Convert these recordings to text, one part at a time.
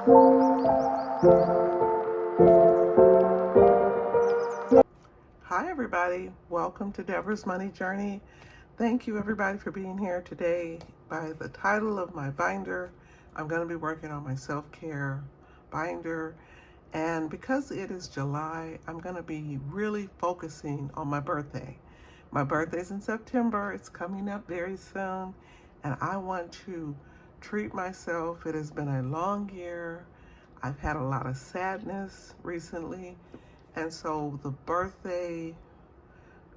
Hi everybody, welcome to Debra's Money Journey. Thank you everybody for being here today. By the title of my binder, I'm going to be working on my self-care binder, and because it is July, I'm going to be really focusing on my birthday. My birthday's in September, it's coming up very soon, and I want to treat myself. It has been a long year. I've had a lot of sadness recently, and so the birthday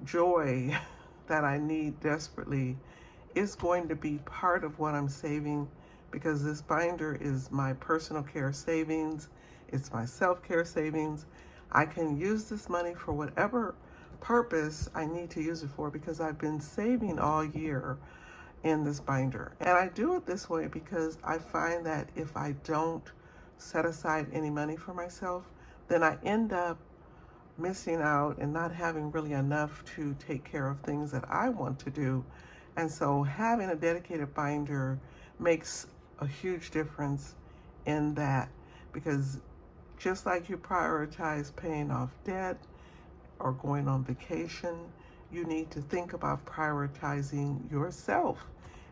joy that I need desperately is going to be part of what I'm saving, because this binder is my personal care savings. It's my self-care savings. I can use this money for whatever purpose I need to use it for, because I've been saving all year in this binder. And I do it this way because I find that if I don't set aside any money for myself, then I end up missing out and not having really enough to take care of things that I want to do. And so having a dedicated binder makes a huge difference in that, because just like you prioritize paying off debt or going on vacation, you need to think about prioritizing yourself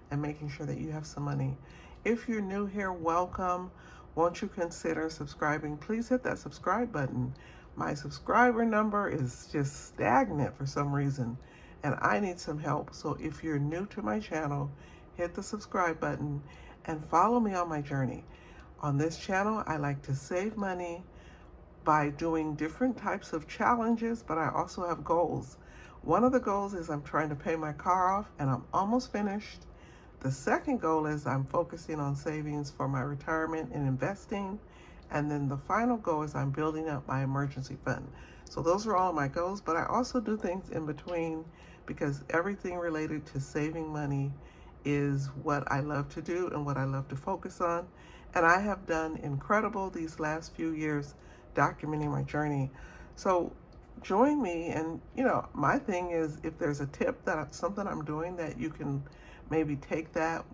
and making sure that you have some money. If you're new here, welcome. Won't you consider subscribing? Please hit that subscribe button. My subscriber number is just stagnant for some reason, and I need some help. So if you're new to my channel, hit the subscribe button and follow me on my journey. On this channel, I like to save money by doing different types of challenges, but I also have goals. One of the goals is I'm trying to pay my car off, and I'm almost finished. The second goal is I'm focusing on savings for my retirement and investing. And then the final goal is I'm building up my emergency fund. So those are all my goals, but I also do things in between, because everything related to saving money is what I love to do and what I love to focus on. And I have done incredible these last few years documenting my journey. So join me, and my thing is, if there's a tip something I'm doing that you can maybe take that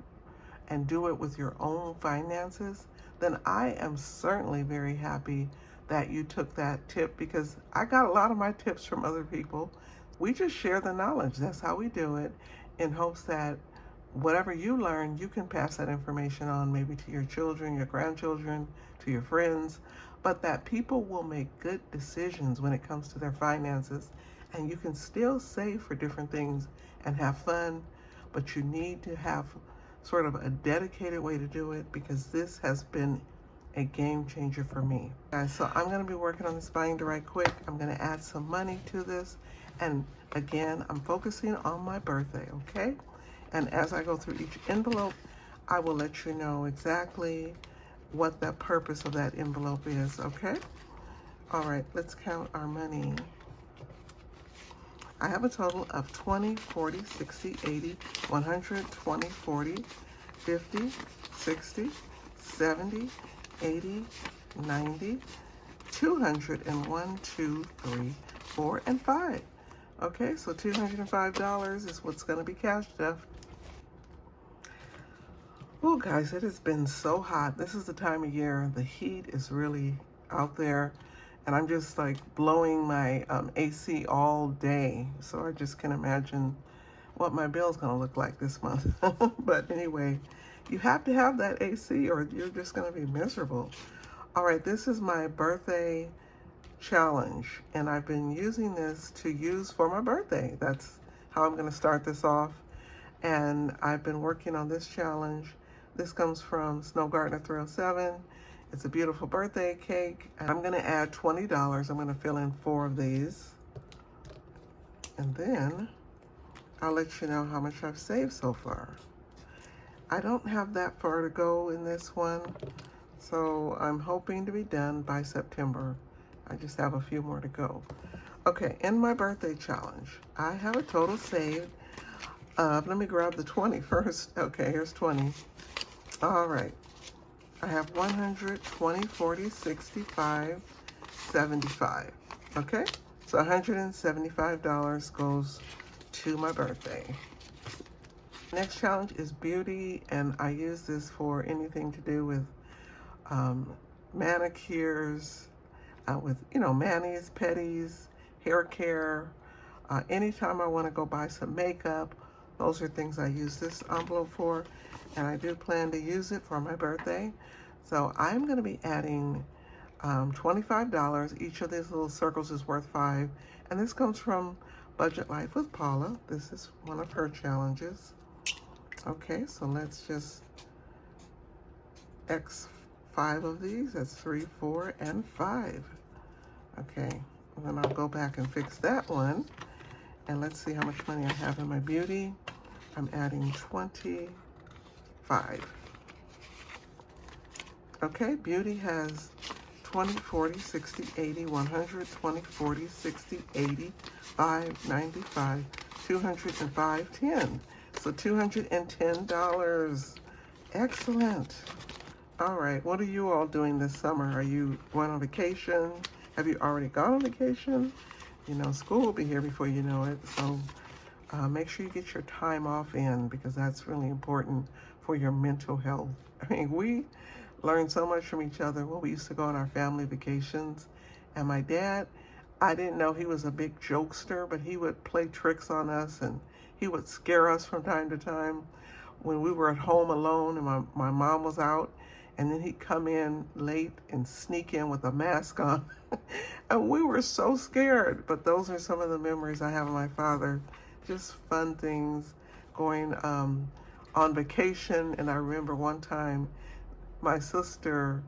and do it with your own finances, then I am certainly very happy that you took that tip, because I got a lot of my tips from other people. We just share the knowledge. That's how we do it, in hopes that whatever you learn, you can pass that information on, maybe to your children, your grandchildren, to your friends, but that people will make good decisions when it comes to their finances, and you can still save for different things and have fun, but you need to have sort of a dedicated way to do it, because this has been a game changer for me. Guys, so I'm going to be working on this binder right quick. I'm going to add some money to this, and again, I'm focusing on my birthday, okay? And as I go through each envelope, I will let you know exactly what the purpose of that envelope is, okay? All right, let's count our money. I have a total of 20, 40, 60, 80, 100, 20, 40, 50, 60, 70, 80, 90, 200, and 1, 2, 3, 4, and 5. Okay, so $205 is what's going to be cash left. Oh, guys, it has been so hot. This is the time of year. The heat is really out there, and I'm just like blowing my AC all day. So I just can imagine what my bill's going to look like this month. But anyway, you have to have that AC or you're just going to be miserable. All right, this is my birthday challenge, and I've been using this to use for my birthday. That's how I'm going to start this off. And I've been working on this challenge. This comes from Snow Gardener 307. It's a beautiful birthday cake. I'm going to add $20. I'm going to fill in 4 of these. And then I'll let you know how much I've saved so far. I don't have that far to go in this one, so I'm hoping to be done by September. I just have a few more to go. Okay, in my birthday challenge, I have a total saved of, let me grab the 20 first. Okay, here's 20. All right, I have 100, 20, 40, 65, 75. Okay, so $175 goes to my birthday. Next challenge is beauty, and I use this for anything to do with manicures, with, manis, pedis, hair care. Anytime I want to go buy some makeup, those are things I use this envelope for, and I do plan to use it for my birthday. So I'm going to be adding $25. Each of these little circles is worth $5, and this comes from Budget Life with Paula. This is one of her challenges. Okay, so let's just X 5 of these. That's 3, 4, and 5. Okay, and then I'll go back and fix that one. And let's see how much money I have in my beauty. I'm adding 25. Okay, beauty has 20, 40, 60, 80, 100, 20, 40, 60, 80, 5, 95, 205, 10. So $210. Excellent. All right, what are you all doing this summer? Are you going on vacation? Have you already gone on vacation? School will be here before you know it. So make sure you get your time off in, because that's really important for your mental health. I mean, we learned so much from each other when we used to go on our family vacations. And my dad, I didn't know he was a big jokester, but he would play tricks on us, and he would scare us from time to time when we were at home alone and my mom was out. And then he'd come in late and sneak in with a mask on. And we were so scared. But those are some of the memories I have of my father. Just fun things, going on vacation. And I remember one time my sister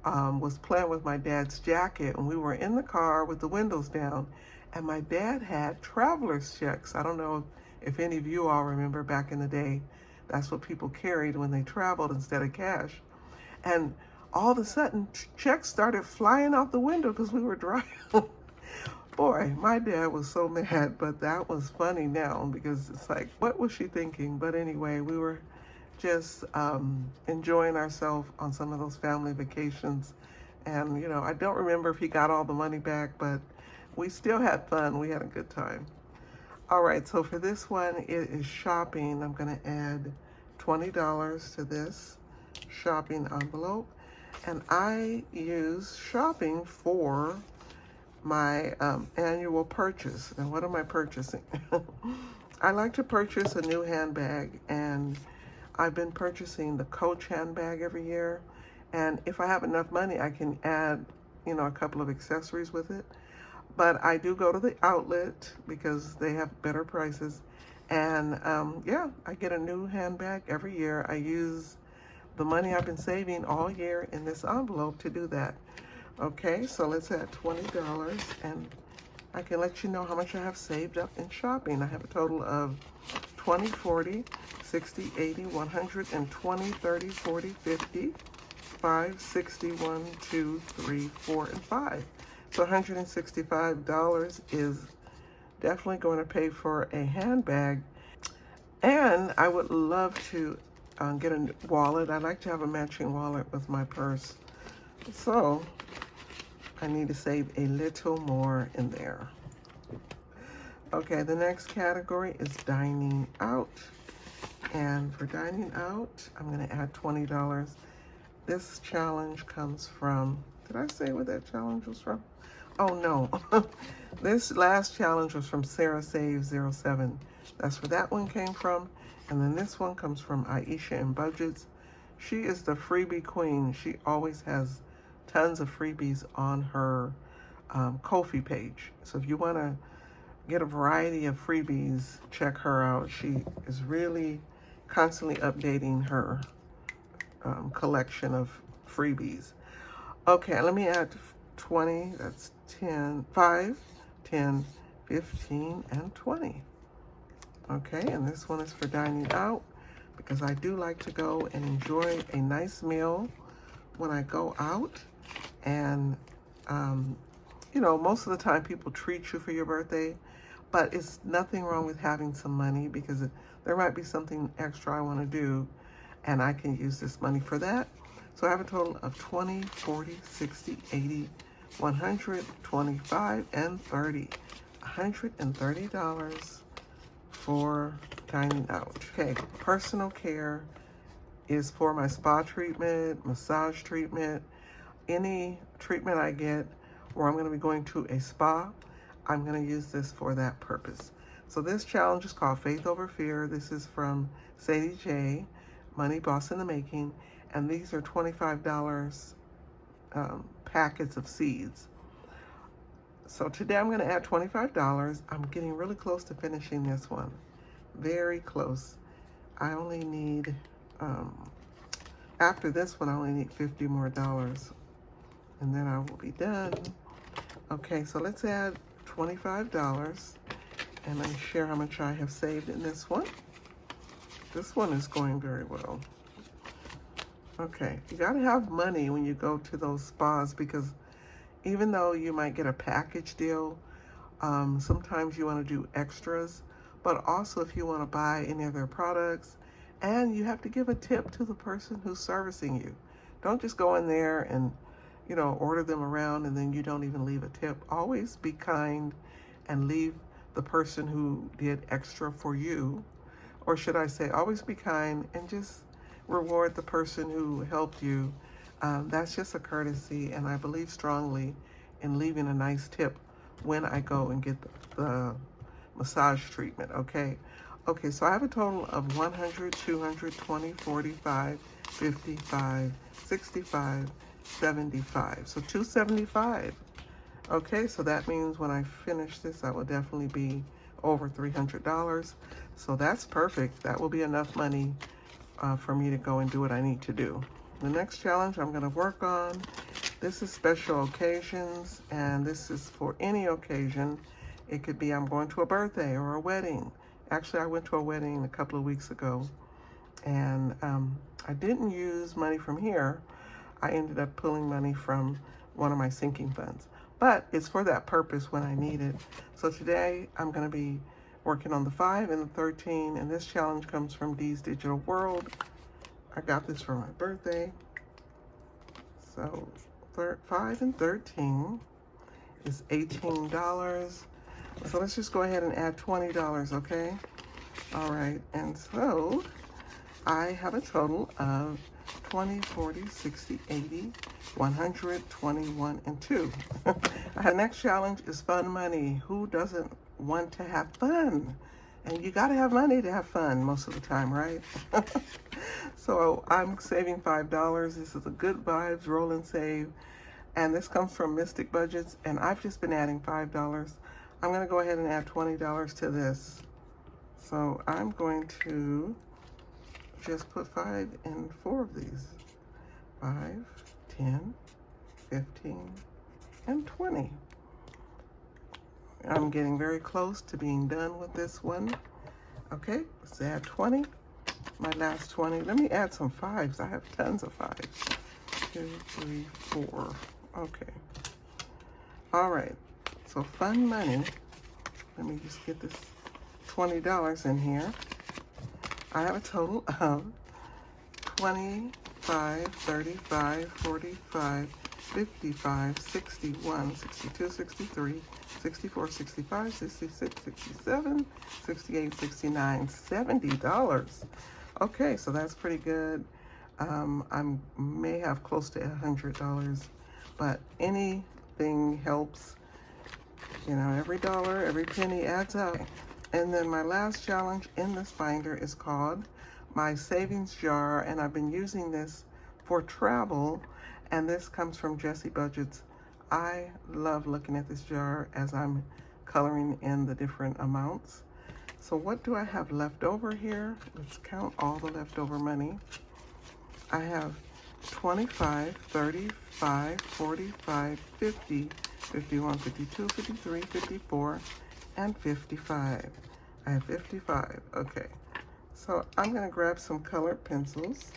was playing with my dad's jacket, and we were in the car with the windows down. And my dad had traveler's checks. I don't know if any of you all remember back in the day, that's what people carried when they traveled instead of cash. And all of a sudden, checks started flying out the window because we were driving. Boy, my dad was so mad, but that was funny now, because it's like, what was she thinking? But anyway, we were just enjoying ourselves on some of those family vacations. And, I don't remember if he got all the money back, but we still had fun. We had a good time. All right, so for this one, it is shopping. I'm going to add $20 to this shopping envelope, and I use shopping for my annual purchase. And what am I purchasing? I like to purchase a new handbag, and I've been purchasing the Coach handbag every year, and if I have enough money, I can add a couple of accessories with it. But I do go to the outlet because they have better prices, and yeah, I get a new handbag every year. I use the money I've been saving all year in this envelope to do that. Okay, so let's add $20, and I can let you know how much I have saved up in shopping. I have a total of 20, 40, 60, 80, 100, and 20, 30, 40, 50, 5, 60, 1, 2, 3, 4, and 5. So $165 is definitely going to pay for a handbag. And I would love to get a wallet. I like to have a matching wallet with my purse. So I need to save a little more in there. Okay, the next category is dining out. And for dining out, I'm going to add $20. This challenge comes from, did I say what that challenge was from? Oh no, this last challenge was from Sarah Saves 07. That's where that one came from. And then this one comes from Aisha in Budgets. She is the freebie queen. She always has tons of freebies on her Ko-fi page. So if you want to get a variety of freebies, check her out. She is really constantly updating her collection of freebies. Okay, let me add 20, that's 10, 5, 10, 15, and 20. Okay, and this one is for dining out, because I do like to go and enjoy a nice meal when I go out. And, most of the time people treat you for your birthday, but it's nothing wrong with having some money, because there might be something extra I want to do, and I can use this money for that. So I have a total of 20, 40, 60, 80, 100, 25, and 30. $130 for dining out. Okay, personal care is for my spa treatment, massage treatment. any treatment I get or I'm going to be going to a spa, I'm going to use this for that purpose. So this challenge is called Faith Over Fear. This is from Sadie J, Money Boss in the Making, and these are $25 packets of seeds. So today I'm going to add $25. I'm getting really close to finishing this one. Very close. I only need, after this one, I only need $50 more, and then I will be done. Okay, so let's add $25, and let me share how much I have saved in this one. This one is going very well. Okay, you gotta have money when you go to those spas, because even though you might get a package deal, sometimes you want to do extras, but also if you want to buy any of their products, and you have to give a tip to the person who's servicing you. Don't just go in there and, you know, order them around and then you don't even leave a tip. Always be kind and leave the person who did extra for you, or should I say, always be kind and just reward the person who helped you. That's just a courtesy, and I believe strongly in leaving a nice tip when I go and get the massage treatment, okay? Okay, so I have a total of 100, 200, 20, 45, 55, 65, 75. So 275. Okay, so that means when I finish this, I will definitely be over $300. So that's perfect. That will be enough money for me to go and do what I need to do. The next challenge I'm going to work on, this is special occasions, and this is for any occasion. It could be I'm going to a birthday or a wedding. Actually, I went to a wedding a couple of weeks ago, and I didn't use money from here. I ended up pulling money from one of my sinking funds, but it's for that purpose when I need it. So today I'm going to be working on the 5 and the 13, and this challenge comes from Dee's Digital World. I got this for my birthday. So 5 and 13 is $18. So let's just go ahead and add $20, okay? All right, and so I have a total of 20, 40, 60, 80, 100, 21, and 2. Our next challenge is fun money. Who doesn't want to have fun? And you gotta have money to have fun most of the time, right? So I'm saving $5. This is a good vibes roll and save. And this comes from Mystic Budgets, and I've just been adding $5. I'm gonna go ahead and add $20 to this. So I'm going to just put 5 in 4 of these. 5, 10, 15, and 20. I'm getting very close to being done with this one. Okay, let's add 20. My last 20. Let me add some 5s. I have tons of 5s. 2, 3, 4. Okay. All right. So fun money. Let me just get this $20 in here. I have a total of 25, 35, 45, 55, 61, 62, 63, 64, 65, 66, 67, 68, 69, $70. Okay, so that's pretty good. I may have close to $100, but anything helps. You know, every dollar, every penny adds up. And then my last challenge in this binder is called my savings jar, and I've been using this for travel, and this comes from Jessie Budgets. I love looking at this jar as I'm coloring in the different amounts. So what do I have left over here? Let's count all the leftover money. I have 25, 35, 45, 50, 51, 52, 53, 54, and 55. I have 55, okay. So I'm gonna grab some colored pencils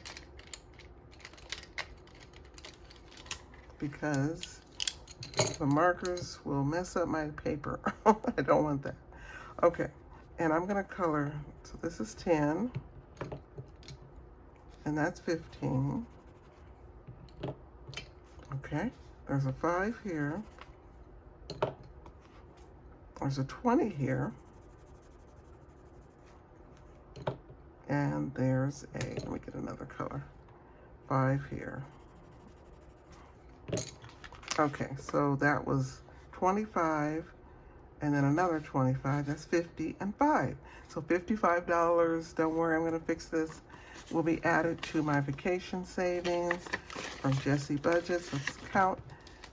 because the markers will mess up my paper. I don't want that. Okay, and I'm gonna color, so this is 10, and that's 15. Okay, there's a 5 here. There's a 20 here. And there's a, let me get another color, 5 here. Okay, so that was 25, and then another 25, that's 50 and 5. So $55, don't worry, I'm gonna fix this, will be added to my vacation savings from Jesse Budgets. Let's count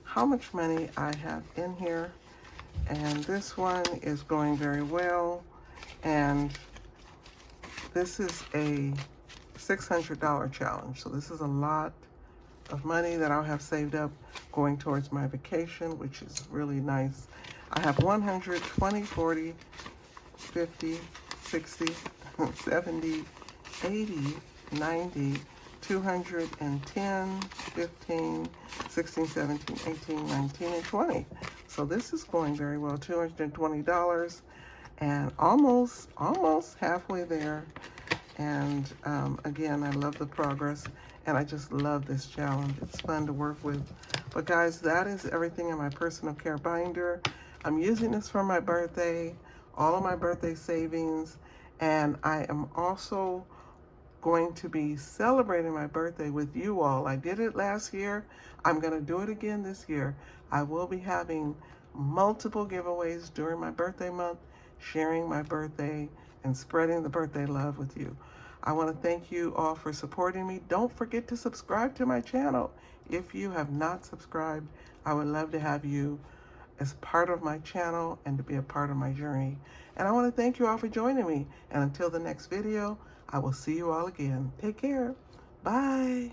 how much money I have in here. And this one is going very well. And this is a $600 challenge. So this is a lot of money that I'll have saved up going towards my vacation, which is really nice. I have 100, 20, 40, 50, 60, 70, 80, 90, 210, 15, 16, 17, 18, 19, and 20. So this is going very well. $220 and almost halfway there. And again, I love the progress, and I just love this challenge. It's fun to work with. But guys, that is everything in my personal care binder. I'm using this for my birthday, all of my birthday savings, and I am also going to be celebrating my birthday with you all. I did it last year. I'm going to do it again this year. I will be having multiple giveaways during my birthday month, sharing my birthday and spreading the birthday love with you. I want to thank you all for supporting me. Don't forget to subscribe to my channel. If you have not subscribed, I would love to have you as part of my channel and to be a part of my journey. And I want to thank you all for joining me. And until the next video, I will see you all again. Take care. Bye.